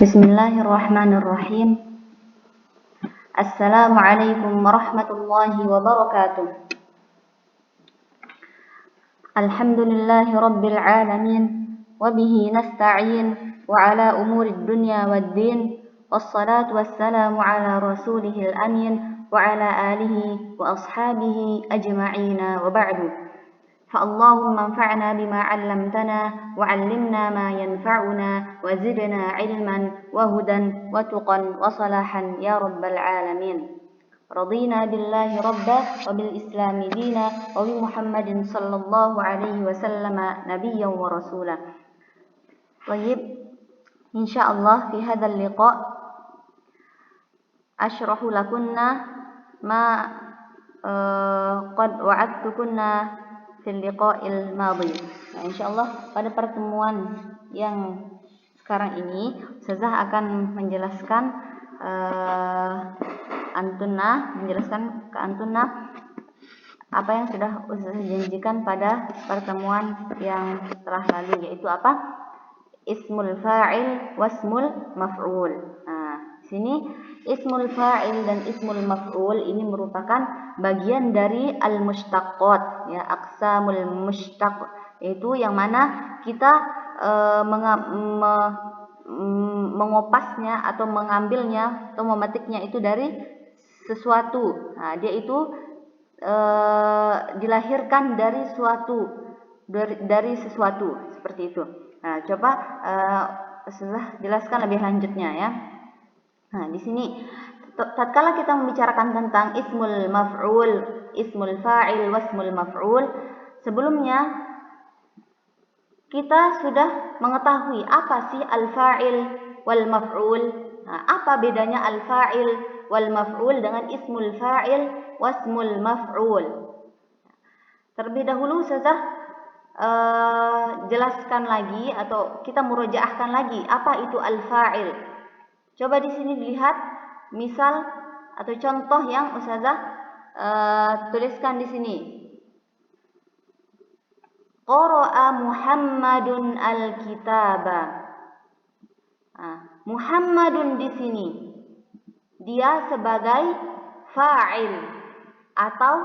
Bismillahirrahmanirrahim. Assalamualaikum warahmatullahi wabarakatuh. Alhamdulillahi rabbil alamin. Wabihi nasta'in. Wa ala umurid dunya wad din. Wassalatu wassalamu ala rasulihil amin. Wa ala alihi wa ashabihi ajma'ina wa ba'du. فاللهم انفعنا بما علمتنا وعلمنا ما ينفعنا وزدنا علما وهدى وتقا وصلاحا يا رب العالمين. رضينا بالله ربا وبالإسلام دينا وبمحمد صلى الله عليه وسلم نبيا ورسولا. طيب إن شاء الله في هذا اللقاء أشرح لكنا ما قد وعدتكنا fil liqa'il madhi. Nah, insyaallah pada pertemuan yang sekarang ini Ustazah akan menjelaskan menjelaskan ke Antunna apa yang sudah Ustazah janjikan pada pertemuan yang telah lalu, yaitu apa? Ismul fa'il wasmul maf'ul. Nah, sini ismul fa'il dan ismul maf'ul ini merupakan bagian dari al-mushtaqqat, ya, aqsamul mushtaq, yaitu yang mana kita mengopasnya atau mengambilnya atau memetiknya itu dari sesuatu. Nah, dia itu dilahirkan dari sesuatu seperti itu. Nah, coba sudah jelaskan lebih lanjutnya ya. Nah, di sini tatkala kita membicarakan tentang ismul maf'ul, ismul fa'il, wasmul maf'ul, sebelumnya kita sudah mengetahui apa sih al-fa'il wal maf'ul. Nah, apa bedanya al-fa'il wal maf'ul dengan ismul fa'il wasmul maf'ul? Terlebih dahulu Ustazah jelaskan lagi atau kita murojaahkan lagi apa itu al-fa'il. Coba di sini dilihat misal atau contoh yang Ustazah tuliskan di sini. Qara'a Muhammadun al-kitaba. Nah, Muhammadun di sini dia sebagai fa'il atau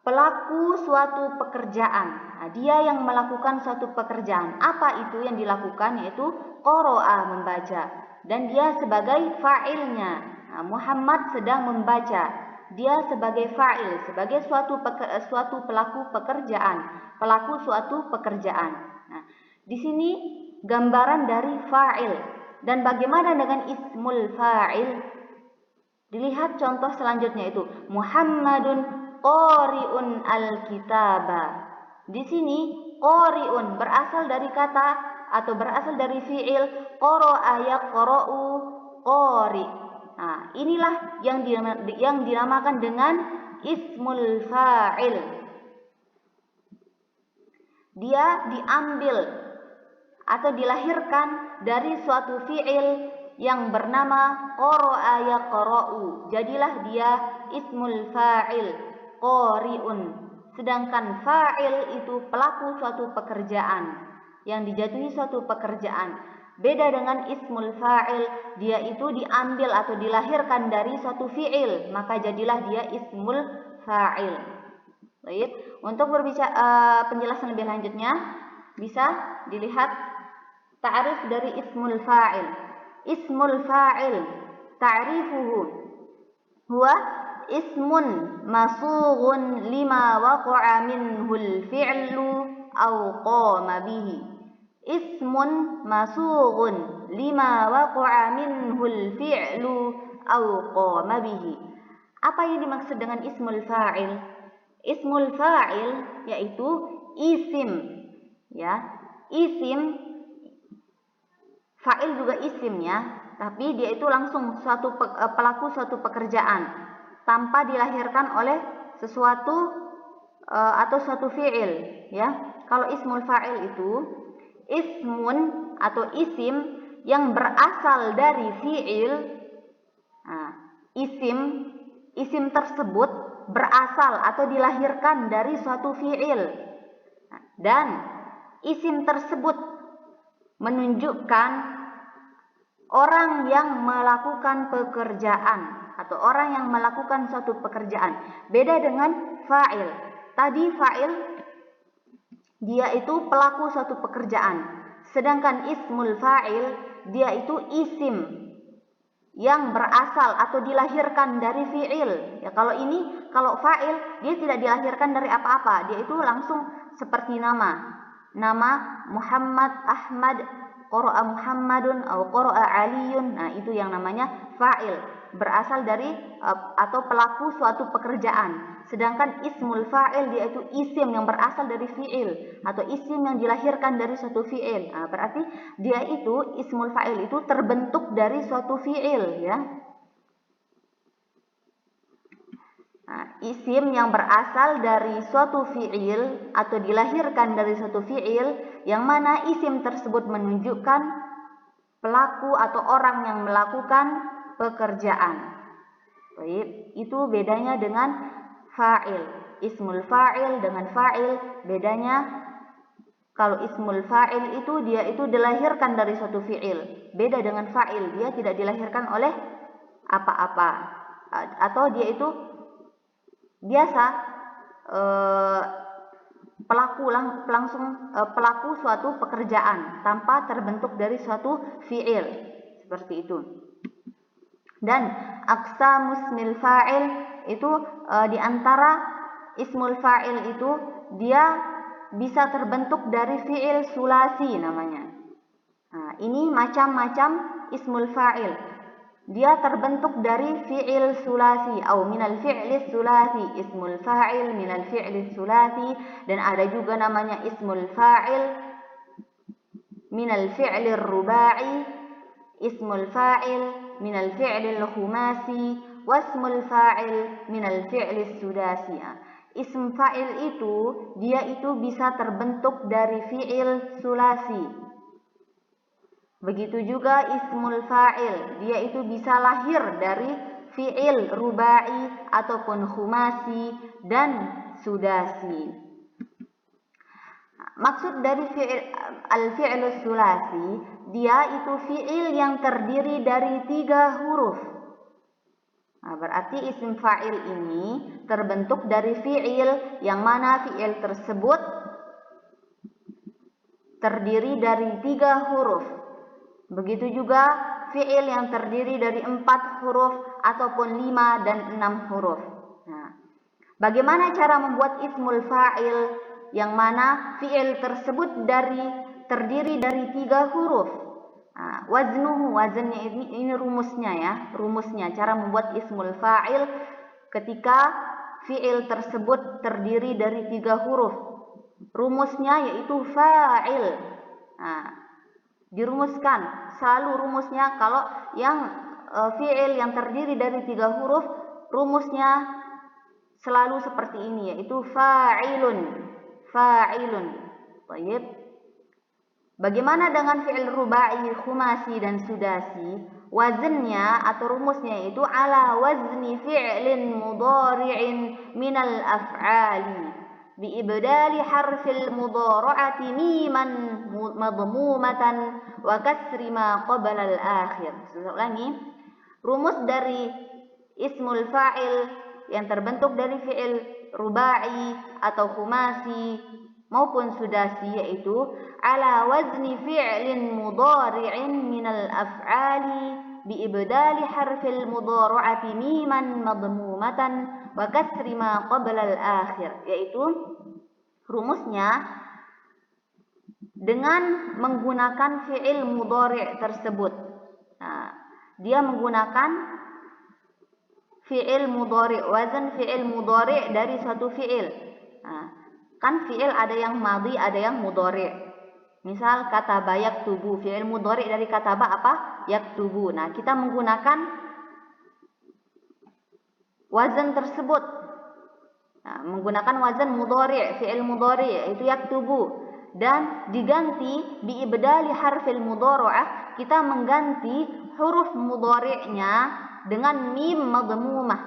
pelaku suatu pekerjaan. Nah, dia yang melakukan suatu pekerjaan. Apa itu yang dilakukan? Yaitu qara'a, membaca. Dan dia sebagai fa'ilnya. Nah, Muhammad sedang membaca. Dia sebagai fa'il, sebagai suatu pelaku pekerjaan, pelaku suatu pekerjaan. Nah, di sini gambaran dari fa'il. Dan bagaimana dengan ismul fa'il? Dilihat contoh selanjutnya itu Muhammadun qari'un al-kitaba. Di sini qari'un berasal dari kata atau berasal dari fi'il qara'a yaqra'u qari'. Nah, inilah yang dinamakan dengan ismul fa'il. Dia diambil atau dilahirkan dari suatu fi'il yang bernama qara'a yaqra'u. Jadilah dia ismul fa'il, qari'un. Sedangkan fa'il itu pelaku suatu pekerjaan, yang dijatuhi suatu pekerjaan. Beda dengan ismul fa'il, dia itu diambil atau dilahirkan dari suatu fi'il, maka jadilah dia ismul fa'il. Baik, untuk berbicara penjelasan lebih lanjutnya bisa dilihat ta'rif dari ismul fa'il. Ismul fa'il ta'rifuhu huwa ismun masughun lima waqa'a minhul fi'lu aw qama bihi. Ismun masughun lima waqa'a minhul fi'lu aw qama bihi. Apa yang dimaksud dengan ismul fa'il? Ismul fa'il yaitu isim, ya. Isim, fa'il juga isim ya, tapi dia itu langsung pelaku suatu pekerjaan tanpa dilahirkan oleh sesuatu atau suatu fi'il, ya. Kalau ismul fa'il itu ismun atau isim yang berasal dari fi'il. Nah, isim tersebut berasal atau dilahirkan dari suatu fi'il. Dan isim tersebut menunjukkan orang yang melakukan pekerjaan atau orang yang melakukan suatu pekerjaan. Beda dengan fa'il. Tadi fa'il dia itu pelaku suatu pekerjaan. Sedangkan ismul fa'il dia itu isim yang berasal atau dilahirkan dari fi'il. Ya, kalau fa'il dia tidak dilahirkan dari apa-apa, dia itu langsung seperti nama. Nama Muhammad, Ahmad, qara'a Muhammadun atau qara'a Aliyun. Nah, itu yang namanya fa'il, berasal dari atau pelaku suatu pekerjaan. Sedangkan ismul fa'il dia itu isim yang berasal dari fi'il atau isim yang dilahirkan dari suatu fi'il. Nah, berarti dia itu ismul fa'il itu terbentuk dari suatu fi'il, ya. Nah, isim yang berasal dari suatu fi'il atau dilahirkan dari suatu fi'il yang mana isim tersebut menunjukkan pelaku atau orang yang melakukan pekerjaan. Baik, itu bedanya dengan fa'il. Ismul fa'il dengan fa'il bedanya, kalau ismul fa'il itu dia itu dilahirkan dari suatu fi'il. Beda dengan fa'il, dia tidak dilahirkan oleh apa-apa. Atau dia itu biasa pelaku suatu pekerjaan tanpa terbentuk dari suatu fi'il, seperti itu. Dan aqsamus ismil fa'il itu di antara ismul fa'il itu dia bisa terbentuk dari fi'il sulasi namanya. Nah, ini macam-macam ismul fa'il. Dia terbentuk dari fi'il sulasi atau minal fi'lis sulasi, ismul fa'il minal fi'lis sulasi, dan ada juga namanya ismul fa'il minal fi'lir ruba'i, ismul fa'il minal fi'lil khumasi, wasmul fa'il minal fi'lis sudasi. Ism fa'il itu dia itu bisa terbentuk dari fi'il sulasi. Begitu juga ismul fa'il, dia itu bisa lahir dari fi'il rubai ataupun khumasi dan sudasi. Maksud dari al-fi'lus sulasi, dia itu fi'il yang terdiri dari 3 huruf. Nah, berarti isim fa'il ini terbentuk dari fi'il yang mana fi'il tersebut terdiri dari 3 huruf. Begitu juga fi'il yang terdiri dari 4 huruf ataupun 5 dan 6 huruf. Nah, bagaimana cara membuat ismul fa'il yang mana fi'il tersebut terdiri dari 3 huruf? Nah, wazannya ini rumusnya ya, rumusnya cara membuat ismul fa'il ketika fi'il tersebut terdiri dari 3 huruf. Rumusnya yaitu fa'il. Nah, dirumuskan selalu rumusnya kalau yang fi'il yang terdiri dari 3 huruf, rumusnya selalu seperti ini, yaitu fa'ilun. Baik. Bagaimana dengan fi'il rubai, khumasi dan sudasi? Wazannya atau rumusnya itu ala wazni fi'lin mudhari'in minal af'ali biibdali harfil mudhara'ati miman madmumatan wa kasri ma qabla al-akhir. Ulangi. Rumus dari ismul fa'il yang terbentuk dari fi'il rubai atau khumasi maupun sudasi yaitu ala wazni fi'lin mudhari'in minal af'ali biibdali harfil mudhara'ati miman madmumatan wa kasri ma qabla al-akhir, yaitu rumusnya dengan menggunakan fi'il mudhari' tersebut. Nah, dia menggunakan fi'il mudhari', wazan fi'il mudhari' dari suatu fi'il. Nah, kan fi'il ada yang madhi, ada yang mudhari'. Misal kataba yaktubu, fi'il mudhari' dari kataba apa? Yaktubu. Nah, kita menggunakan wazan tersebut. Nah, menggunakan wazan mudhari', fi'il mudhari' yaitu yaktubu, dan diganti biibdali harfil mudhara'ah, kita mengganti huruf mudhari'nya dengan mim madmumah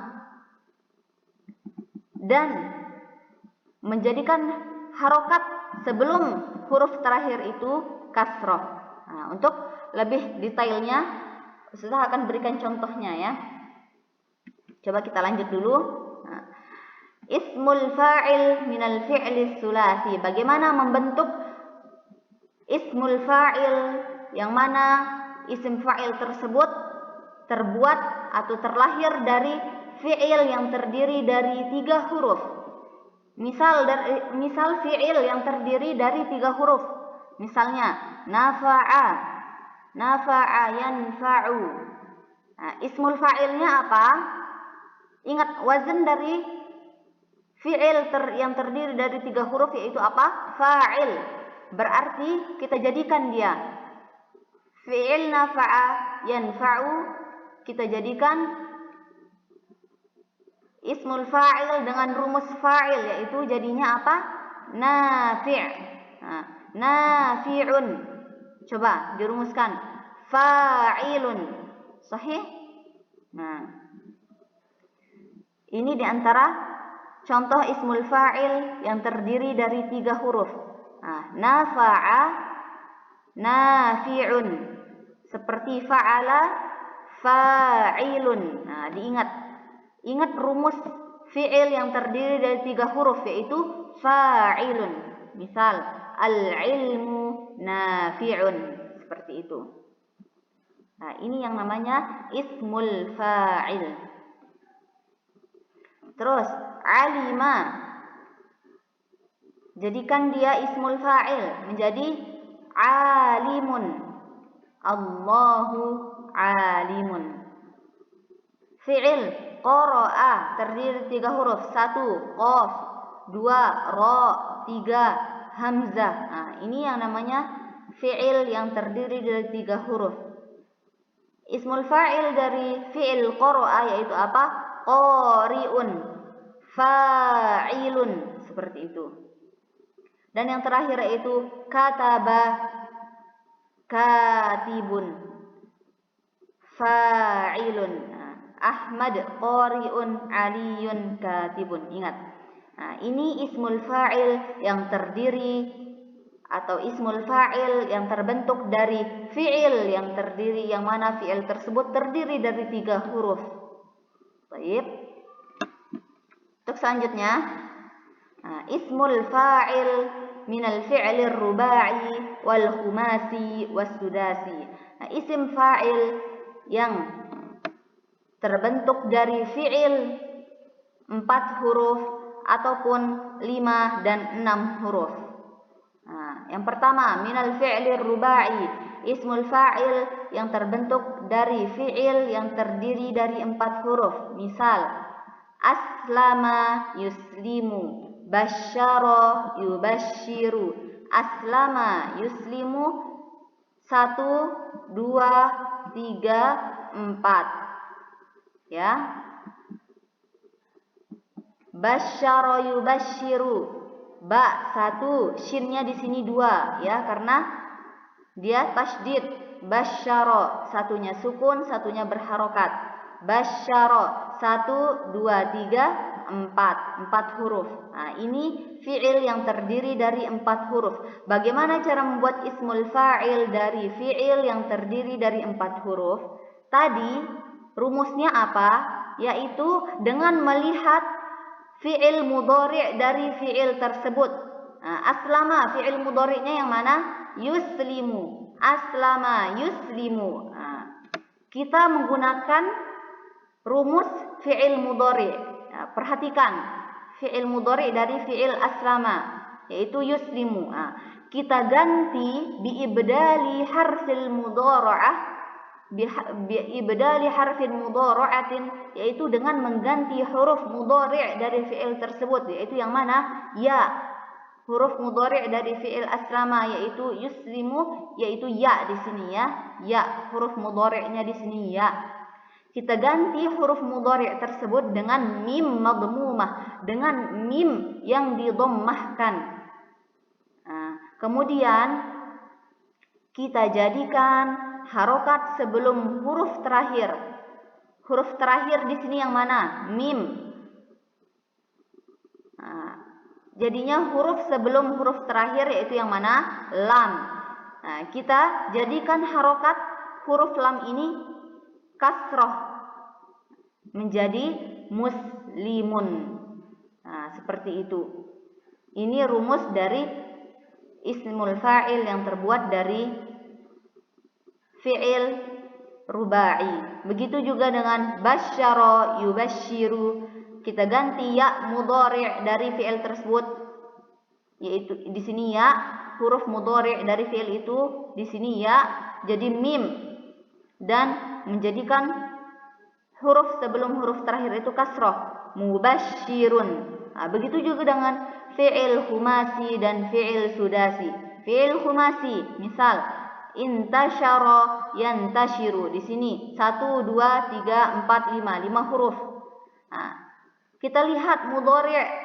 dan menjadikan harokat sebelum huruf terakhir itu kasroh. Nah, untuk lebih detailnya Ustazah akan berikan contohnya ya. Coba kita lanjut dulu. Nah, ismul fa'il minal fi'li sulasi. Bagaimana membentuk ismul fa'il yang mana isim fa'il tersebut terbuat atau terlahir dari fi'il yang terdiri dari 3 huruf. Misal fi'il yang terdiri dari 3 huruf. Misalnya nafa'a, yanfa'u. Nah, ismul fa'ilnya apa? Ingat wazan dari fi'il yang terdiri dari 3 huruf yaitu apa? Fa'il. Berarti kita jadikan dia fi'il nafa'a yanfa'u, kita jadikan ismul fa'il dengan rumus fa'il, yaitu jadinya apa? Nafi'. Nah, nafi'un. Coba dirumuskan. Fa'ilun. Sahih? Nah, ini diantara contoh ismul fa'il yang terdiri dari 3 huruf. Nah, nafa'a, nafi'un. Seperti fa'ala, fa'ilun. Nah, Ingat rumus fi'il yang terdiri dari 3 huruf, yaitu fa'ilun. Misal, al-ilmu nafi'un. Seperti itu. Nah, ini yang namanya ismul fa'il. Terus, alima. Jadikan dia ismul fa'il menjadi alimun. Allahu alimun. Fi'il qara'a terdiri 3 huruf. 1 qaf, 2 ra, 3 hamzah. Nah, ini yang namanya fi'il yang terdiri dari 3 huruf. Ismul fa'il dari fi'il qara'a yaitu apa? Qari'un, fa'ilun, seperti itu. Dan yang terakhir yaitu kataba, katibun, fa'ilun. Ahmad qari'un, aliyun katibun. Ingat. Nah, ini ismul fa'il yang terdiri atau ismul fa'il yang terbentuk dari fi'il yang mana fi'il tersebut terdiri dari 3 huruf. Baik. Untuk selanjutnya, nah, ismul fa'il minal fi'lir ruba'i wal khumasi was sudasi. Nah, isim fa'il yang terbentuk dari fi'il 4 huruf ataupun 5 dan 6 huruf. Nah, yang pertama, minal fi'lir ruba'i, ismul fa'il yang terbentuk dari fi'il yang terdiri dari 4 huruf. Misal, aslama yuslimu, basyara yubashiru. Aslama yuslimu 1, 2, 3, 4. Ya, basyara yubashiru, ba 1, shinnya di sini 2 ya, karena dia tasydid. Basyara, satunya sukun, satunya berharokat. Basyara 1, 2, 3, 4 huruf. Nah, ini fi'il yang terdiri dari 4 huruf. Bagaimana cara membuat ismul fa'il dari fi'il yang terdiri dari 4 huruf? Tadi rumusnya apa? Yaitu dengan melihat fi'il mudhari' dari fi'il tersebut. Nah, aslama fi'il mudhari'nya yang mana? Yuslimu. Aslama yuslimu. Nah, kita menggunakan rumus fi'il mudhari'. Nah, perhatikan fi'il mudhari' dari fi'il aslama, yaitu yuslimu. Nah, kita ganti biibdali harfil mudhara'ah, biibdali harfin mudhara'atin, yaitu dengan mengganti huruf mudhari' dari fi'il tersebut, yaitu yang mana? Ya. Huruf mudhari' dari fi'il aslama yaitu yuslimu, yaitu ya di sini ya. Ya, huruf mudhari'nya di sini ya. Kita ganti huruf mudhari' tersebut dengan mim madmumah, dengan mim yang didhammahkan. Nah, kemudian kita jadikan harokat sebelum huruf terakhir. Huruf terakhir di sini yang mana? Mim. Nah, jadinya huruf sebelum huruf terakhir yaitu yang mana? Lam. Nah, kita jadikan harokat huruf lam ini kasroh menjadi muslimun. Nah, seperti itu. Ini rumus dari ismul fa'il yang terbuat dari fi'il rubai. Begitu juga dengan basyara yubasyiru, kita ganti ya mudhari' dari fi'il tersebut, yaitu di sini ya huruf mudhari' dari fi'il itu di sini ya jadi mim dan menjadikan huruf sebelum huruf terakhir itu kasrah, mubasyirun. Nah, begitu juga dengan fi'il khumasi dan fi'il sudasi. Fi'il khumasi, misal intasyara yantashiru. Di sini 1 2 3 4 5 huruf. Nah, kita lihat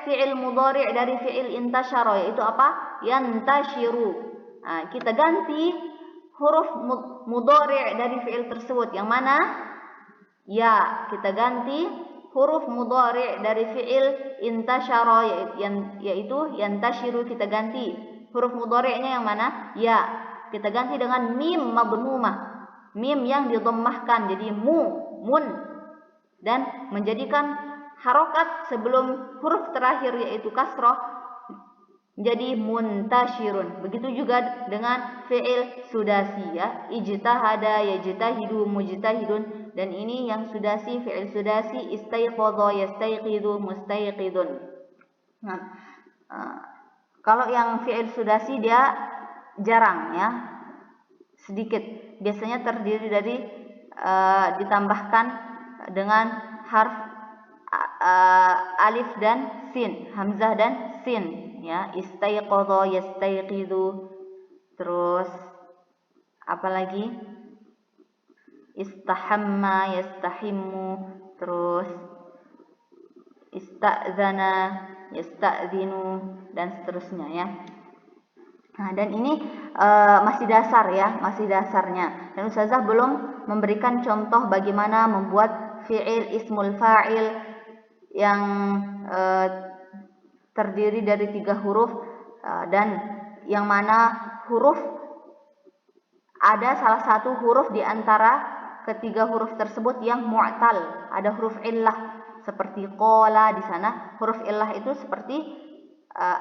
fi'il mudhari' dari fi'il intasyara yaitu apa? Yantashiru. Nah, kita ganti huruf mudhari' dari fi'il tersebut yang mana? Ya, kita ganti huruf mudhari' dari fi'il intasyara yaitu yantashiru, kita ganti huruf mudhari'nya yang mana? Ya, kita ganti dengan mim madmumah, mim yang didhammahkan jadi mun, dan menjadikan harokat sebelum huruf terakhir yaitu kasrah jadi muntashirun. Begitu juga dengan fi'il sudasi ya, ijtahada yajtahidu mujtahidun, dan ini yang sudasi, fi'il sudasi istayqadha yastayqidu mustayqidun. Nah, kalau yang fi'il sudasi dia jarang ya, sedikit, biasanya terdiri dari ditambahkan dengan harf alif dan sin, hamzah dan sin ya, istayqadha yastayqidu, terus apalagi istahamma yastahimmu, terus ista'zana yasta'zinu, dan seterusnya ya. Nah, dan ini masih dasar ya, masih dasarnya. Dan Ustazah belum memberikan contoh bagaimana membuat fi'il ismul fa'il yang terdiri dari 3 huruf dan yang mana huruf ada salah satu huruf di antara ketiga huruf tersebut yang mu'tal, ada huruf illah seperti qala. Di sana huruf illah itu seperti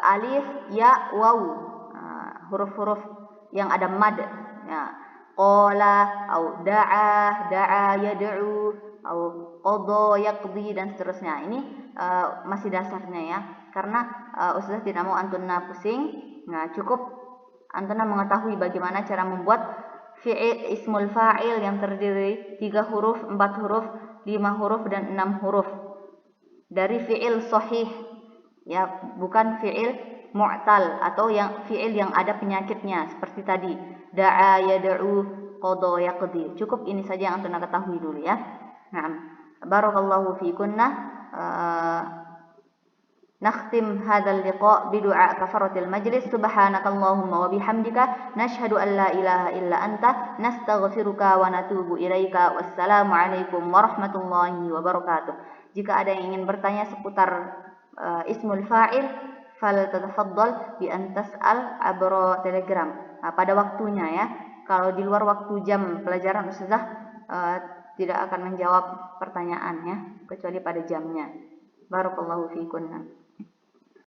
alif, ya, waw, huruf-huruf yang ada mad ya. Qala atau da'a yad'u atau qadha yaqdi, dan seterusnya. Ini masih dasarnya ya, karena Ustazah tidak mau antuna pusing. Nah, cukup antuna mengetahui bagaimana cara membuat fi'il ismul fa'il yang terdiri 3 huruf, 4 huruf, 5 huruf, dan 6 huruf dari fi'il sahih ya, bukan fi'il mu'tal atau yang fi'il yang ada penyakitnya seperti tadi da'a yad'u qadha yaqdi. Cukup ini saja yang antuna ketahui dulu ya. Nah, barakallahu fiikunna. نختم هذا اللقاء بدعاء كفارة المجلس. سبحانك اللهم وبحمدك نشهد أن لا إله إلا أنت نستغفرك ونتوب إليك. والسلام عليكم ورحمة الله وبركاته. Jika ada yang ingin bertanya seputar ismul fa'il, faltatafaddal bi an tas'al abra Telegram. Pada waktunya ya. Kalau di luar waktu jam pelajaran Ustazah tidak akan menjawab pertanyaan ya, kecuali pada jamnya. Barakallahu fiikunna.